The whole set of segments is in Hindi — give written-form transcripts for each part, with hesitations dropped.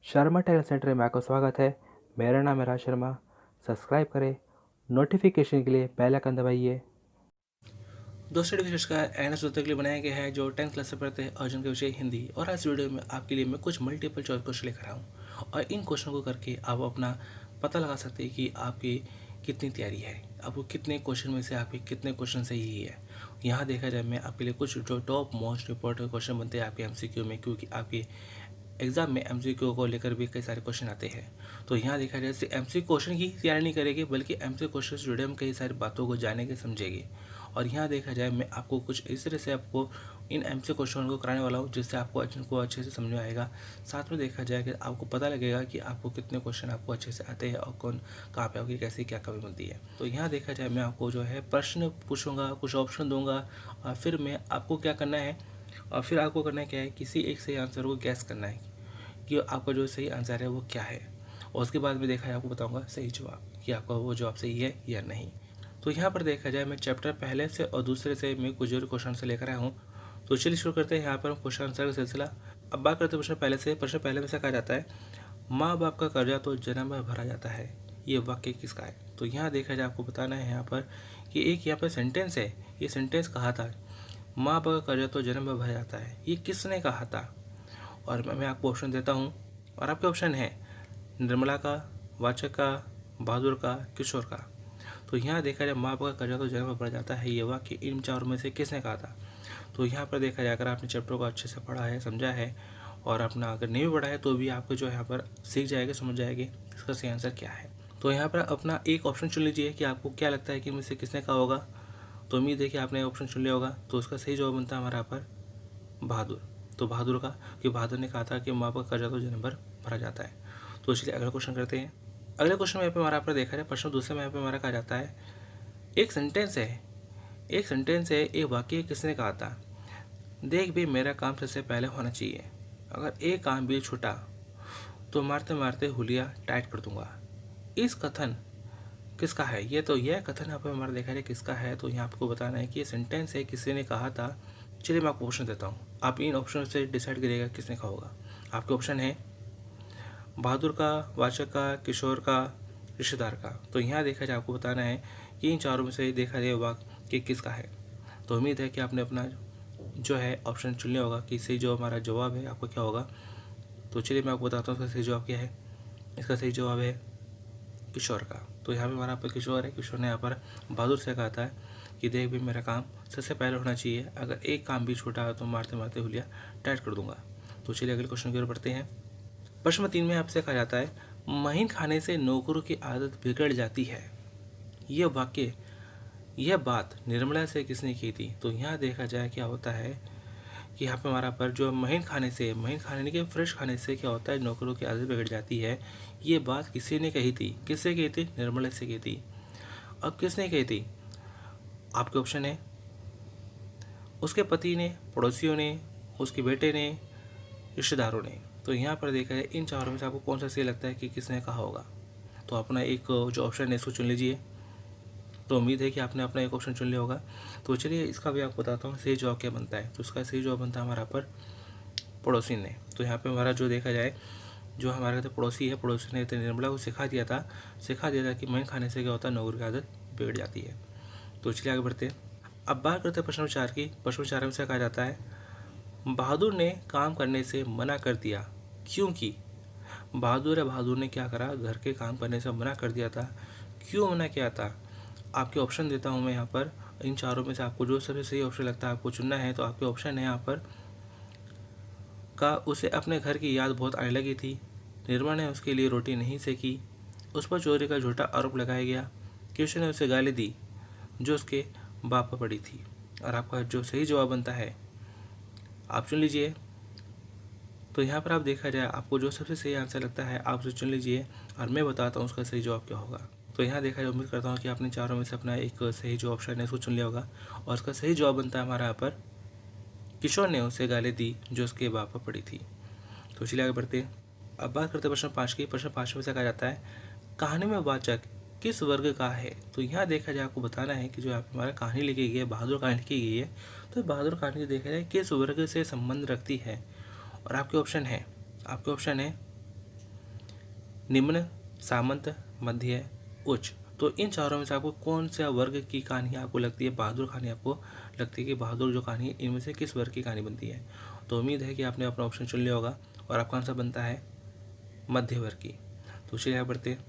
शर्मा टैलेंट सेंटर में आपका स्वागत है। मेरा नाम है राज शर्मा। सब्सक्राइब करें, नोटिफिकेशन के लिए बेल आइकन दबाइए। दोस्तों विशेष का एन के लिए बनाया गया है जो 10th क्लास से पढ़ते हैं और जिनके विषय हिंदी। और आज वीडियो में आपके लिए मैं कुछ मल्टीपल चॉइस क्वेश्चन लेकर आया हूँ और इन क्वेश्चन को करके आप अपना पता लगा सकते हैं कि आपकी कितनी तैयारी है, आपको कितने क्वेश्चन में से आपके कितने क्वेश्चन सही है। यहाँ देखा जाए मैं आपके लिए कुछ जो टॉप मोस्ट इंपॉर्टेंट क्वेश्चन बनते हैं आपके एमसीक्यू में, क्योंकि आपके एग्जाम में एमसीक्यू को लेकर भी कई सारे क्वेश्चन आते हैं। तो यहाँ देखा जाए सिर्फ एमसीक्यू क्वेश्चन की तैयारी नहीं करेंगे बल्कि एमसीक्यू क्वेश्चन से जुड़े हम कई सारी बातों को जानेंगे समझेंगे। और यहाँ देखा जाए मैं आपको कुछ इस तरह से आपको इन एमसीक्यू क्वेश्चन को कराने वाला हूँ जिससे आपको इनको अच्छे से समझ में आएगा। साथ में देखा जाए कि आपको पता लगेगा कि आपको कितने क्वेश्चन आपको अच्छे से आते हैं और कौन कहाँ पे आपकी कैसे क्या कमी बनती है। तो यहाँ देखा जाए मैं आपको जो है प्रश्न पूछूंगा, कुछ ऑप्शन दूंगा और फिर मैं आपको क्या करना है, और फिर आपको करना क्या है, किसी एक सही आंसर को गैस करना है कि आपका जो सही आंसर है वो क्या है। और उसके बाद में देखा है आपको बताऊंगा सही जवाब कि आपका वो जवाब सही है या नहीं। तो यहाँ पर देखा जाए मैं चैप्टर पहले से और दूसरे से मैं कुछ जो क्वेश्चन से लेकर आया हूँ। तो चलिए शुरू करते हैं यहाँ पर क्वेश्चन आंसर का सिलसिला। अब बात करते हैं प्रश्न पहले से। प्रश्न पहले में से कहा जाता है माँ बाप का कर्जा तो जन्म में भरा जाता है, ये वाक्य किसका है। तो यहाँ देखा जाए आपको बताना है यहाँ पर कि एक यहाँ पर सेंटेंस है, ये सेंटेंस कहा था माँ बाप का कर्जा तो जन्म में भरा जाता है, ये किसने कहा था। और मैं आपको ऑप्शन देता हूँ और आपके ऑप्शन है निर्मला का, वाचक का, बहादुर का, किशोर का। तो यहाँ देखा जाए माँ बाप का कर्जा तो जन्म में भरा जाता है, ये वाक्य इन चारों में से किसने कहा था। तो यहाँ पर देखा जाए अगर आपने चैप्टर को अच्छे से पढ़ा है, समझा है और अपना अगर नहीं भी पढ़ा है तो भी आपको जो यहाँ पर सीख जाएगा, समझ जाएगी इसका सही आंसर क्या है। तो यहाँ पर अपना एक ऑप्शन चुन लीजिए कि आपको क्या लगता है कि इनमें से किसने कहा होगा। तो उम्मीद है कि आपने ऑप्शन चुन लिया होगा। तो उसका सही जवाब बनता है हमारा यहाँ पर बहादुर। तो बहादुर का, कि बहादुर ने कहा था कि माँ बाप का कर्जा तो जन्म भर भरा जाता है। तो इसलिए अगला क्वेश्चन करते हैं। अगले क्वेश्चन में यहाँ पे हमारा पर देखा जाए प्रश्न दूसरे में यहाँ पे हमारा कहा जाता है एक सेंटेंस है, एक सेंटेंस है, एक वाक्य किसने कहा था। देख भी मेरा काम सबसे पहले होना चाहिए, अगर एक काम भी छूटा तो मारते मारते हुलिया टाइट कर दूंगा। इस कथन किसका है। ये तो यह कथन यहाँ पर हमारा देखा जाए किसका है। तो यहाँ आपको बताना है कि ये सेंटेंस है किसी ने कहा था। चलिए मैं आपको ऑप्शन देता हूँ, आप इन ऑप्शन से डिसाइड करिएगा किसने कहा होगा। आपके ऑप्शन है बहादुर का, वाचक का, किशोर का, रिश्तेदार का। तो यहाँ देखा जाए आपको बताना है कि इन चारों में से देखा जाए वाक्य कि किसका है। तो उम्मीद है कि आपने अपना जो है ऑप्शन चुन लिया होगा कि सही जो हमारा जवाब है आपका क्या होगा। तो चलिए मैं आपको बताता हूँ इसका सही जवाब क्या है। इसका सही जवाब है किशोर का। तो यहाँ पे हमारा पर किशोर है। किशोर ने यहाँ पर बहादुर से कहा था कि देख भी मेरा काम सबसे पहले होना चाहिए, अगर एक काम भी छूटा तो मारते मारते हुलिया टाइट कर दूंगा। तो चलिए अगले क्वेश्चन की ओर बढ़ते हैं। प्रश्न 3 में आपसे कहा जाता है महीन खाने से नौकरों की आदत बिगड़ जाती है, यह वाक्य, यह बात निर्मला से किसने की थी। तो यहाँ देखा जाए क्या होता है कि यहाँ पे हमारा पर जो महीन खाने से, महीन खाने नहीं कि फ्रेश खाने से क्या होता है नौकरों की आदत बिगड़ जाती है, ये बात किसी ने कही थी। किससे कही थी। निर्मला से कही थी। अब किसने कही थी। आपके ऑप्शन है उसके पति ने, पड़ोसियों ने, उसके बेटे ने, रिश्तेदारों ने। तो यहाँ पर देखा जाए इन चारों में से आपको कौन सा सही लगता है कि किसने कहा होगा। तो अपना एक जो ऑप्शन है इसको चुन लीजिए। तो उम्मीद है कि आपने अपना एक ऑप्शन चुन लिया होगा। तो चलिए इसका भी आपको बताता हूँ सही जवाब क्या बनता है। तो इसका सही जवाब बनता है हमारा पर पड़ोसी ने। तो यहाँ पे हमारा जो देखा जाए जो हमारे तो पड़ोसी है, पड़ोसी ने तो निर्मला को सिखा दिया था कि महीन खाने से क्या होता है नौकरी की आदत बिगड़ जाती है। तो चलिए आगे बढ़ते हैं। अब बात करते हैं प्रश्न विचार की। प्रश्न विचार में से कहा जाता है बहादुर ने काम करने से मना कर दिया क्योंकि। बहादुर ने क्या करा, घर के काम करने से मना कर दिया था। क्यों मना किया था। आपके ऑप्शन देता हूँ मैं यहाँ पर। इन चारों में से आपको जो सबसे सही ऑप्शन लगता है आपको चुनना है। तो आपके ऑप्शन है यहाँ पर का उसे अपने घर की याद बहुत आने लगी थी, निर्मला ने उसके लिए रोटी नहीं सेकी, उस पर चोरी का झूठा आरोप लगाया गया, किशोर ने उसे गाली दी जो उसके बाप पर पड़ी थी। और आपका जो सही जवाब बनता है आप चुन लीजिए। तो यहाँ पर आप देखा जाए आपको जो सबसे सही आंसर लगता है आप उसे चुन लीजिए और मैं बताता हूँ उसका सही जवाब क्या होगा। तो यहाँ देखा जाए उम्मीद करता हूँ कि आपने चारों में से अपना एक सही जो ऑप्शन है उसको चुन लिया होगा। और उसका सही जवाब बनता है हमारा यहाँ पर किशोर ने उसे गाली दी जो उसके बाप पर पड़ी थी। तो चलिए आगे बढ़ते हैं। अब बात करते हैं प्रश्न 5 की। प्रश्न 5 में से कहा जाता है कहानी में वाचक किस वर्ग का है। तो यहाँ देखा जाए आपको बताना है कि जो यहाँ पे हमारा कहानी लिखी गई है, बहादुर कहानी लिखी गई है, तो बहादुर कहानी देखा जाए किस वर्ग से संबंध रखती है। और आपके ऑप्शन है निम्न, सामंत, मध्य, उच्च। तो इन चारों में से आपको कौन सा वर्ग की कहानी आपको लगती है, बहादुर कहानी आपको लगती है कि बहादुर जो कहानी है इनमें से किस वर्ग की कहानी बनती है। तो उम्मीद है कि आपने अपना ऑप्शन चुन लिया होगा और आपका आंसर बनता है मध्य वर्ग की। तो चलिए आगे बढ़ते हैं।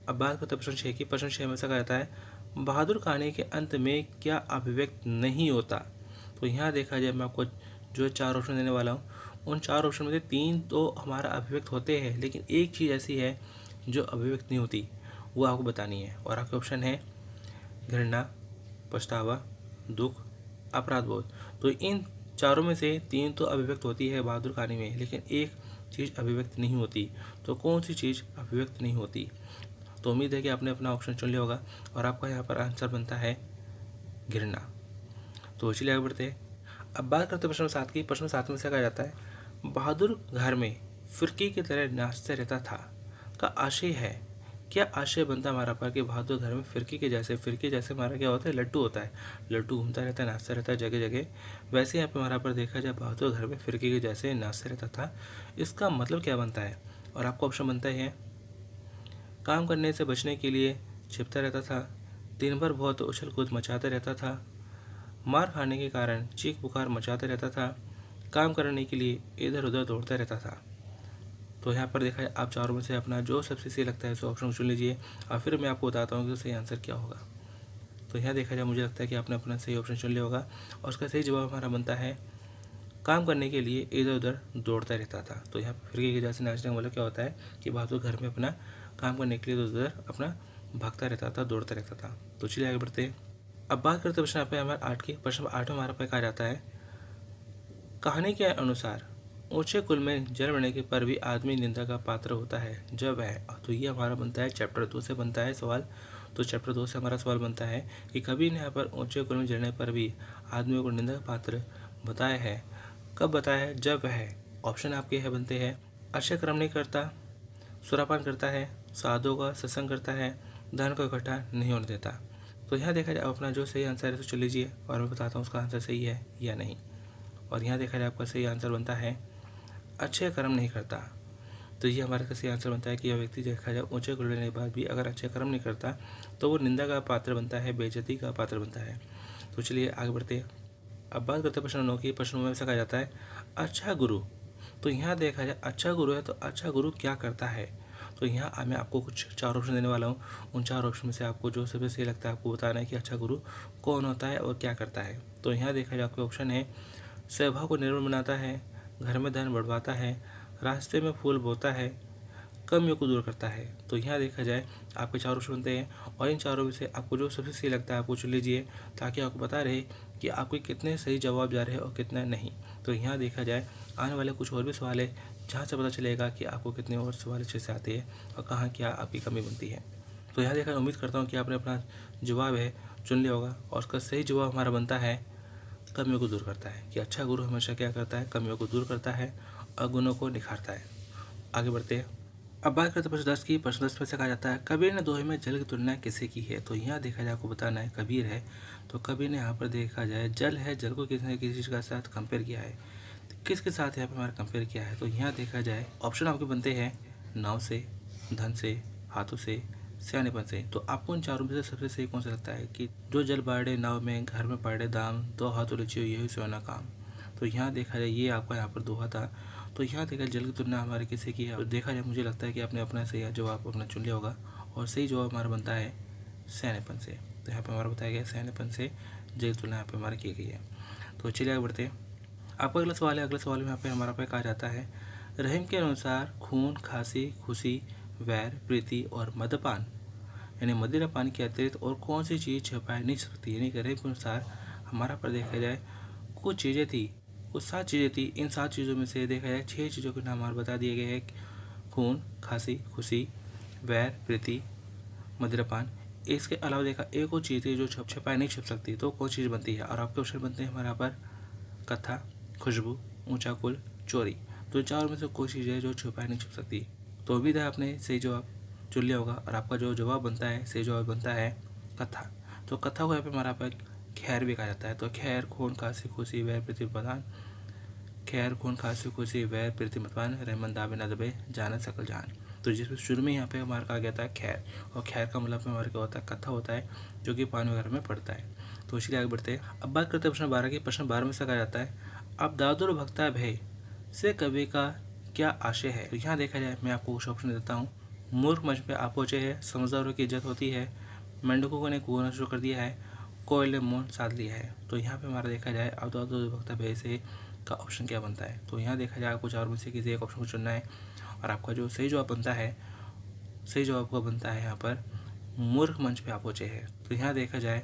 अब बात करते हैं प्रश्न 6 की। प्रश्न 6 में ऐसा कहा जाता है, बहादुर कहानी के अंत में क्या अभिव्यक्त नहीं होता। तो यहाँ देखा जाए मैं आपको जो 4 ऑप्शन देने वाला हूँ, उन 4 ऑप्शन में से 3 तो हमारा अभिव्यक्त होते हैं, लेकिन एक चीज़ ऐसी है जो अभिव्यक्त नहीं होती, वो आपको बतानी है। और आपके ऑप्शन है घृणा, पछतावा, दुख, अपराध बोध। तो इन चारों में से 3 तो अभिव्यक्त होती है बहादुर कहानी में, लेकिन एक चीज़ अभिव्यक्त नहीं होती। तो कौन सी चीज़ अभिव्यक्त नहीं होती। तो उम्मीद है कि आपने अपना ऑप्शन चुन लिया होगा और आपका यहाँ पर आंसर बनता है घृणा। तो चलिए आगे बढ़ते हैं। अब बात करते हैं प्रश्न 7 की। प्रश्न 7 में से कहा जाता है, बहादुर घर में फिरकी की तरह नाचते रहता था का आशय है। क्या आशय बनता है हमारा पर कि बहादुर घर में फिरकी जैसे हमारा क्या होता है, लट्टू होता है, लट्टू घूमता रहता है, नाचता रहता है जगह जगह। वैसे यहाँ पे हमारा पर देखा जाए बहादुर घर में फिरकी के जैसे नाचते रहता था, इसका मतलब क्या बनता है। और आपको ऑप्शन बनता है, काम करने से बचने के लिए छिपता रहता था, दिन भर बहुत उछल कूद मचाता रहता था, मार खाने के कारण चीख पुकार मचाता रहता था, काम करने के लिए इधर उधर दौड़ता रहता था। तो यहाँ पर देखा है, आप चारों में से अपना जो सबसे सही लगता है उस ऑप्शन को चुन लीजिए और फिर मैं आपको बताता हूँ कि सही आंसर क्या होगा। तो यहाँ देखा जाए मुझे लगता है कि आपने अपना सही ऑप्शन चुन लिया होगा और उसका सही जवाब हमारा बनता है काम करने के लिए इधर उधर दौड़ता रहता था। तो यहाँ पर फिर जैसे नाचने वाला क्या होता है कि बहादुर घर में अपना काम करने के लिए इधर उधर अपना भागता रहता था, दौड़ता रहता था। तो चलिए आगे बढ़ते हैं। अब बात करते हैं प्रश्न पे हमारे 8 की। प्रश्न 8 में हमारा पे कहा जाता है, कहानी के अनुसार ऊंचे कुल में जन्म लेने के पर भी आदमी निंदा का पात्र होता है जब है। तो ये हमारा बनता है चैप्टर 2 से बनता है सवाल। तो चैप्टर 2 से हमारा सवाल बनता है कि कवि ने यहाँ पर ऊंचे कुल में जन्मने पर भी आदमियों को निंदा का पात्र बताया है। कब बताया है, जब वह, ऑप्शन आपके यहाँ बनते हैं, अच्छे कर्म नहीं करता, सुरापान करता है, साधुओं का सत्संग करता है, धन को इकट्ठा नहीं होने देता। तो यहाँ देखा जाए अपना जो सही आंसर है तो चल लीजिए और मैं बताता हूँ उसका आंसर सही है या नहीं। और यहाँ देखा जाए आपका सही आंसर बनता है अच्छे कर्म नहीं करता। तो ये हमारे का सही आंसर बनता है कि यह व्यक्ति देखा जाए ऊंचे कुल लेने के बाद भी अगर अच्छे कर्म नहीं करता तो वो निंदा का पात्र बनता है, बेइज्जती का पात्र बनता है। तो चलिए आगे बढ़ते हैं। अब बात करते हैं प्रश्न 9 की। प्रश्न 9 में ऐसा कहा जाता है, अच्छा गुरु। तो यहाँ देखा जाए अच्छा गुरु है तो अच्छा गुरु क्या करता है। तो यहाँ मैं आपको कुछ 4 ऑप्शन देने वाला हूँ। उन 4 ऑप्शन में से आपको जो सबसे सही लगता है आपको बताना है कि अच्छा गुरु कौन होता है और क्या करता है। तो यहाँ देखा जाए आपके ऑप्शन है, स्वभाव को निर्मल बनाता है, घर में धन बढ़वाता है, रास्ते में फूल बोता है, कमियों को दूर करता है। तो यहाँ देखा जाए आपके 4 ऑप्शन बनते हैं और इन चारों में से आपको जो सबसे सही लगता है आपको चुन लीजिए ताकि आपको पता रहे कि आपके कितने सही जवाब जा रहे हैं और कितना नहीं। तो यहाँ देखा जाए आने वाले कुछ और भी सवाल है जहाँ से पता चलेगा कि आपको कितने और सवाल अच्छे से आते हैं और कहाँ क्या आपकी कमी बनती है। तो यहाँ देखा उम्मीद करता हूँ कि आपने अपना जवाब है चुन लिया होगा और उसका सही जवाब हमारा बनता है कमियों को दूर करता है। कि अच्छा गुरु हमेशा क्या करता है, कमियों को दूर करता है और गुणों को निखारता है। आगे बढ़ते हैं। अब बात करते हैं प्रश्न 10 की। प्रश्न 10 में से कहा जाता है, कबीर ने दोहे में जल की तुलना किसे की है। तो यहाँ देखा जाए आपको बताना है कबीर है तो कबीर ने यहाँ पर देखा जाए जल है, जल को किसी ने किसी चीज़ के साथ कंपेयर किया है, किसके साथ यहाँ पर हमारा कंपेयर किया है। तो यहाँ देखा जाए ऑप्शन आपके बनते हैं नाव से, धन से, हाथों से, सियानेपन से। तो आपको इन चारों में से सबसे सही कौन सा लगता है कि जो जल बाढ़े नाव में, घर में पड़े दाम, दो हाथों लिचियो यही सोना काम। तो यहाँ देखा जाए ये आपका यहाँ पर दोहा था। तो यहाँ देखा जल की तुलना हमारे किसी की है तो देखा जाए मुझे लगता है कि आपने अपना सही जवाब अपना चुन लिया होगा और सही जवाब हमारा बनता है सियानेपन से। तो यहाँ पर हमारा बताया गया सियानेपन से जल की तुलना यहाँ पर हमारी की गई है। तो चलिए आगे बढ़ते हैं। आपका अगला सवाल है। अगले सवाल में यहाँ पे हमारा पे कहा जाता है, रहीम के अनुसार खून, खांसी, खुशी, वैर, प्रीति और मद्यपान यानी मदिरा पान के अतिरिक्त और कौन सी चीज़ छुपाई नहीं सकती। यानी कि रहीम के अनुसार हमारा पर देखा जाए कुछ चीज़ें थी, कुछ 7 चीज़ें थी। इन 7 चीज़ों में से देखा जाए 6 चीज़ों के नाम हमारे बता दिए गए हैं, खून, खांसी, खुशी, वैर, प्रीति, मदिरापान। इसके अलावा देखा एक और चीज़ थी जो छुपाई नहीं छुप सकती। तो कौन चीज़ बनती है और आपके ऑप्शन बनते हैं हमारे यहाँ पर कथा, खुशबू, ऊंचा कुल, चोरी। तो 4 में से कोई चीज़ है जो छुपाई नहीं छुप सकती। तो उम्मीद है आपने सही जवाब चुन लिया होगा और आपका जो जवाब बनता है सही जवाब बनता है कथा। तो कथा को यहाँ पे हमारा पर खैर भी कहा जाता है। तो खैर, खून, खांसी, खुशी, वैर, प्रीति, मदपान, खैर, खून, खांसी, खुशी, वैर, प्रीति, मदपान, रहमन दावे न दबे, जान सकल जान। तो जिसमें शुरू में यहाँ पे हमारा कहा गया था खैर, और खैर का मतलब हमारा क्या होता है, कथा होता है जो कि पानी वगैरह में पड़ता है। तो इसलिए आगे बढ़ते हैं। अब बात करते हैं प्रश्न 12 की। प्रश्न 12 में से कहा जाता है अब दादुर भक्ता भय से कवि का क्या आशय है। तो यहाँ देखा जाए, मैं आपको कुछ ऑप्शन देता हूँ। मूर्ख मंच पे आपोचे है, समझदारों की इज्जत होती है, मेंढकों ने कुआना शुरू कर दिया है, कोयल ने मौन साध लिया है। तो यहाँ पे हमारा देखा जाए अब दादुर भक्ता भय से का ऑप्शन क्या बनता है। तो यहाँ देखा जाए आपको चार में से किसी एक ऑप्शन को चुनना है और आपका जो सही जवाब बनता है, सही जवाब का बनता है यहाँ पर मूर्ख मंच पे आपोचे है। तो यहाँ देखा जाए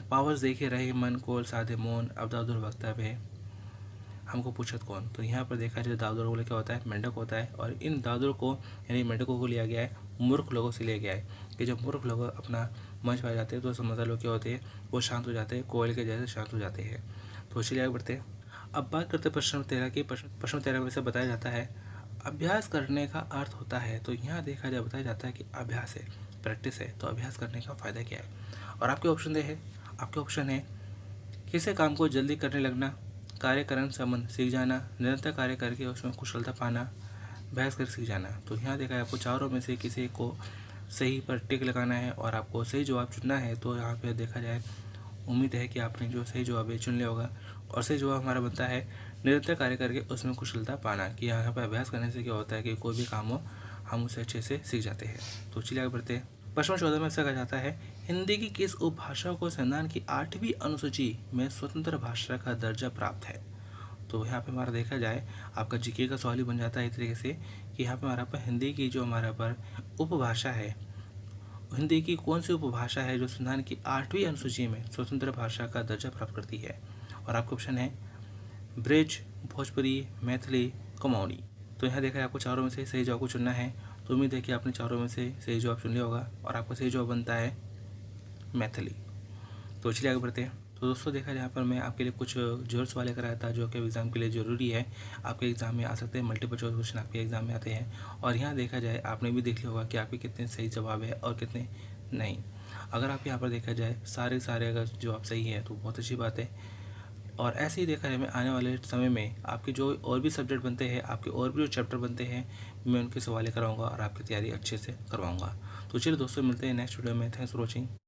पावर्स देखे रहे मन कोल साधे मौन अब दादुर भक्ता भय हमको पूछत कौन। तो यहाँ पर देखा जाए दादुर बोले क्या होता है, मेंढक होता है। और इन दादुर को यानी मेंढकों को लिया गया है मूर्ख लोगों से लिया गया है कि जब मूर्ख लोग अपना मंच पर जाते हैं तो समझदार लोग क्या होते हैं, वो शांत हो जाते हैं, कोयल के जैसे शांत हो जाते हैं। तो चलिए आगे बढ़ते हैं। अब बात करते हैं प्रश्न 13 की। प्रश्न 13 में से बताया जाता है अभ्यास करने का अर्थ होता है। तो यहाँ देखा जाए बताया जाता है कि अभ्यास है, प्रैक्टिस है, तो अभ्यास करने का फ़ायदा क्या है। और आपके ऑप्शन है किसी काम को जल्दी करने लगना, कार्य करने संबंध सीख जाना, निरंतर कार्य करके उसमें कुशलता पाना, बहस कर सीख जाना। तो यहाँ देखा है आपको चारों में से किसी को सही पर टिक लगाना है और आपको सही जवाब चुनना है। तो यहाँ पे देखा जाए उम्मीद है कि आपने जो सही जवाब है चुन लिया होगा। और सही जवाब हमारा बनता है निरंतर कार्य करके उसमें कुशलता पाना, कि यहाँ पर अभ्यास करने से क्या होता है कि कोई भी काम हो हम उसे अच्छे से सीख जाते हैं। तो चलिए आगे बढ़ते हैं। प्रश्न 14 में ऐसा कहा जाता है हिंदी की किस उपभाषा को संविधान की 8वीं अनुसूची में स्वतंत्र भाषा का दर्जा प्राप्त है। तो यहाँ पे हमारा देखा जाए आपका जीके का सवाल ही बन जाता है इस तरीके से कि यहाँ पे हमारा पर हिंदी की जो हमारा पर उपभाषा है, हिंदी की कौन सी उपभाषा है जो संविधान की 8वीं अनुसूची में स्वतंत्र भाषा का दर्जा प्राप्त करती है। और आपका ऑप्शन है ब्रिज, भोजपुरी, मैथिली, कुमाऊनी। तो यहाँ देखा है आपको चारों में से सही जवाब को चुनना है। तो उम्मीद है कि आपने चारों में से सही जवाब चुन लिया होगा और आपका सही जवाब बनता है मैथिली। तो चलिए आगे बढ़ते हैं। तो दोस्तों देखा यहाँ पर मैं आपके लिए कुछ जोर सवाल कराया था जो कि एग्ज़ाम के लिए ज़रूरी है, आपके एग्ज़ाम में आ सकते हैं, मल्टीपल चॉइस क्वेश्चन आपके एग्ज़ाम में आते हैं। और यहाँ देखा जाए आपने भी देख लिया होगा कि आपके कितने सही जवाब है और कितने नहीं। अगर आप यहाँ पर देखा जाए सारे अगर जवाब सही है तो बहुत अच्छी बात है। और ऐसे ही देखा है मैं आने वाले समय में आपके जो और भी सब्जेक्ट बनते हैं, आपके और भी जो चैप्टर बनते हैं, मैं उनके सवाल कराऊंगा और आपकी तैयारी अच्छे से करवाऊंगा। तो चलिए दोस्तों मिलते हैं नेक्स्ट वीडियो में। Thanks for watching.